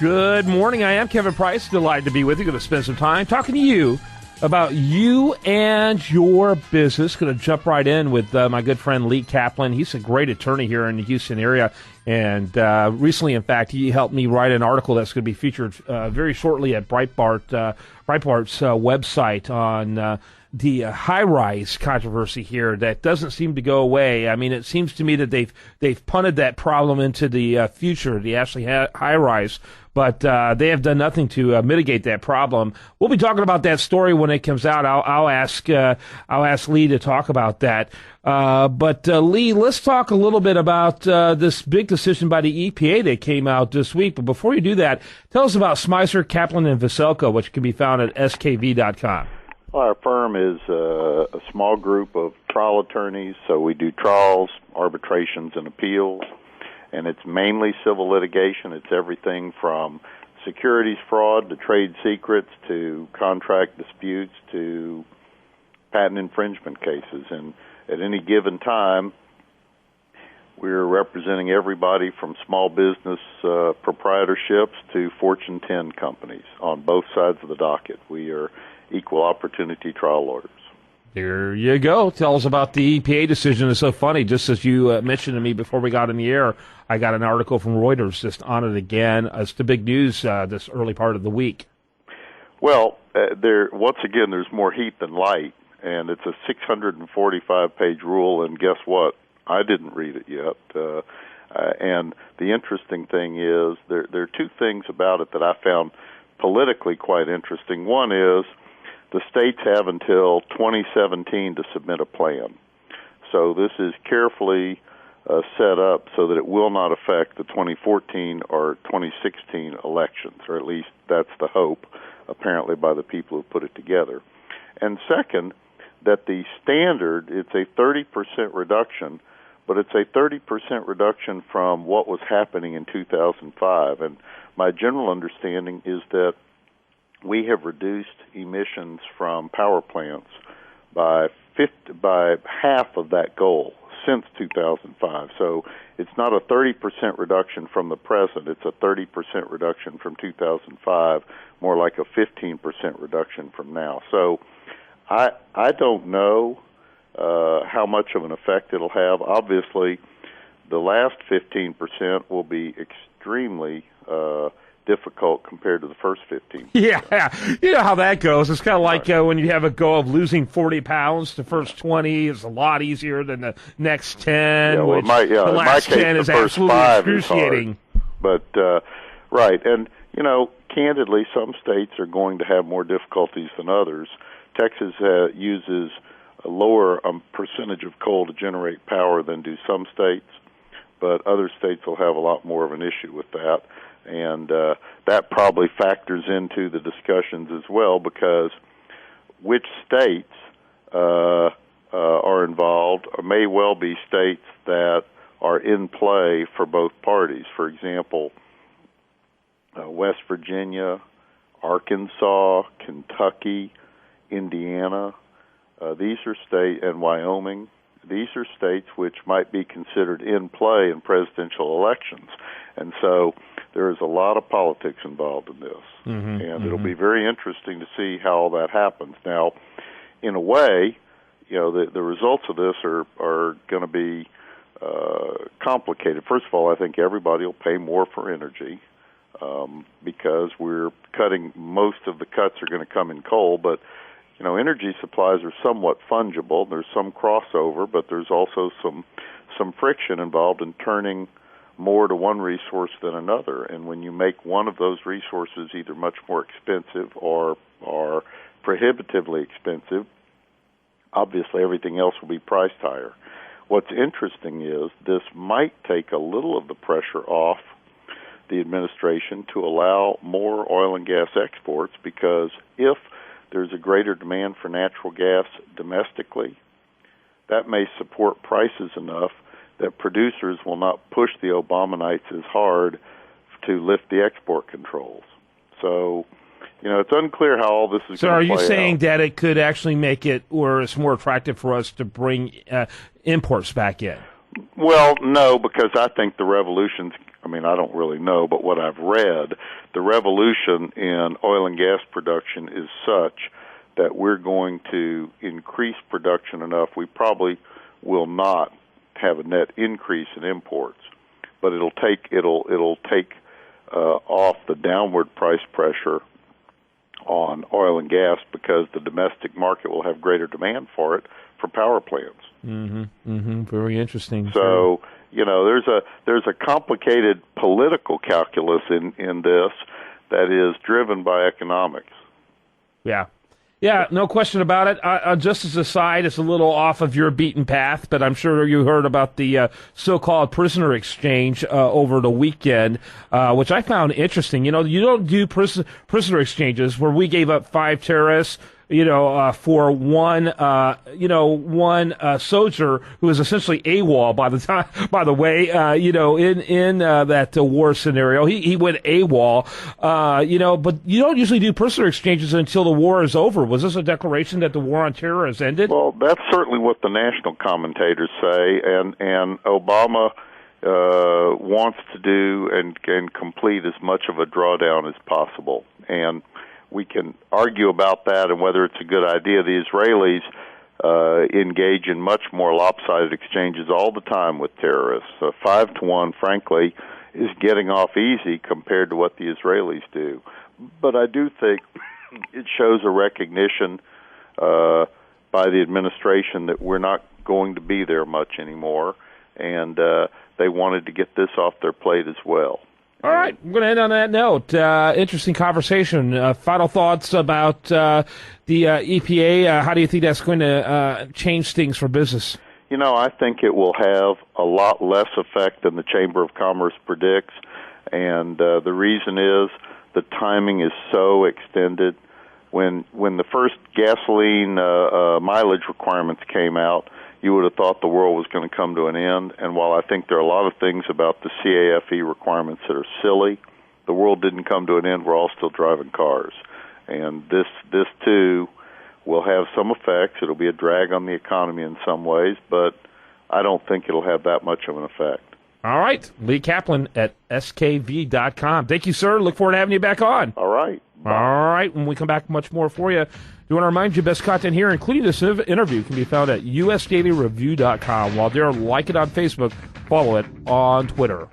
Good morning. I am Kevin Price. Delighted to be with you. Going to spend some time talking to you about you and your business. Going to jump right in with my good friend Lee Kaplan. He's a great attorney here in the Houston area. And recently, in fact, he helped me write an article that's going to be featured very shortly at Breitbart's website on the high-rise controversy here that doesn't seem to go away. I mean, it seems to me that they've punted that problem into the future, the Ashley high-rise, but they have done nothing to mitigate that problem. We'll be talking about that story when it comes out. I'll ask Lee to talk about that. But Lee, let's talk a little bit about this big decision by the EPA that came out this week. But before you do that, tell us about Smicer, Kaplan, and Veselko, which can be found at skv.com. Well, our firm is a small group of trial attorneys, so we do trials, arbitrations, and appeals, and it's mainly civil litigation. It's everything from securities fraud to trade secrets to contract disputes to patent infringement cases. And at any given time, we're representing everybody from small business proprietorships to Fortune 10 companies on both sides of the docket. We are equal opportunity trial lawyers. There you go. Tell us about the EPA decision. It's so funny. Just as you mentioned to me before we got in the air, I got an article from Reuters just on it again. It's the big news this early part of the week. Well, once again, there's more heat than light, and it's a 645-page rule, and guess what? I didn't read it yet. And the interesting thing is there are two things about it that I found politically quite interesting. One is the states have until 2017 to submit a plan. So this is carefully set up so that it will not affect the 2014 or 2016 elections, or at least that's the hope, apparently, by the people who put it together. And second, that the standard, it's a 30% reduction, but it's a 30% reduction from what was happening in 2005. And my general understanding is that we have reduced emissions from power plants by half of that goal since 2005. So it's not a 30% reduction from the present, it's a 30% reduction from 2005, more like a 15% reduction from now. So I don't know how much of an effect it'll have. Obviously, the last 15% will be extremely difficult compared to the first 15%. Yeah, you know how that goes. It's kind of like when you have a goal of losing 40 pounds, the first 20 is a lot easier than the next 10, the last 10 is absolutely excruciating. But, right, and, candidly, some states are going to have more difficulties than others. Texas uses a lower percentage of coal to generate power than do some states, but other states will have a lot more of an issue with that. And that probably factors into the discussions as well, because which states are involved may well be states that are in play for both parties. For example, West Virginia, Arkansas, Kentucky, Indiana, these are states, and Wyoming. These are states which might be considered in play in presidential elections. And so there is a lot of politics involved in this. And it'll be very interesting to see how all that happens. Now, in a way, the results of this are going to be complicated. First of all, I think everybody will pay more for energy because we're cutting, most of the cuts are going to come in coal, but energy supplies are somewhat fungible. There's some crossover, but there's also some friction involved in turning more to one resource than another. And when you make one of those resources either much more expensive or prohibitively expensive, obviously everything else will be priced higher. What's interesting is this might take a little of the pressure off the administration to allow more oil and gas exports, because if there's a greater demand for natural gas domestically, that may support prices enough that producers will not push the Obamanites as hard to lift the export controls. So, it's unclear how all this is going to play out. So are you saying that it could actually make it, or it's more attractive for us to bring imports back in? Well, no, because I think the revolution's I mean, I don't really know, but what I've read, the revolution in oil and gas production is such that we're going to increase production enough. We probably will not have a net increase in imports, but it'll take off the downward price pressure on oil and gas because the domestic market will have greater demand for it for power plants. Very interesting. So, there's a complicated political calculus in this that is driven by economics. Yeah, no question about it. Just as a side, it's a little off of your beaten path, but I'm sure you heard about the so-called prisoner exchange over the weekend, which I found interesting. You don't do prisoner exchanges where we gave up 5 terrorists, for one soldier who was essentially AWOL by the way, in that war scenario. He went AWOL, but you don't usually do prisoner exchanges until the war is over. Was this a declaration that the war on terror has ended? Well, that's certainly what the national commentators say, and Obama wants to do and complete as much of a drawdown as possible. And we can argue about that and whether it's a good idea. The Israelis engage in much more lopsided exchanges all the time with terrorists. 5-1, frankly, is getting off easy compared to what the Israelis do. But I do think it shows a recognition by the administration that we're not going to be there much anymore, and they wanted to get this off their plate as well. All right, we're going to end on that note. Interesting conversation. Final thoughts about the EPA. How do you think that's going to change things for business? I think it will have a lot less effect than the Chamber of Commerce predicts, and the reason is the timing is so extended. When the first gasoline mileage requirements came out, you would have thought the world was going to come to an end. And while I think there are a lot of things about the CAFE requirements that are silly, the world didn't come to an end. We're all still driving cars. And this too will have some effects. It'll be a drag on the economy in some ways, but I don't think it'll have that much of an effect. All right. Lee Kaplan at skv.com. Thank you, sir. Look forward to having you back on. All right. Bye. All right. When we come back, much more for you. We want to remind you, best content here, including this interview, can be found at usdailyreview.com. While there, like it on Facebook, follow it on Twitter.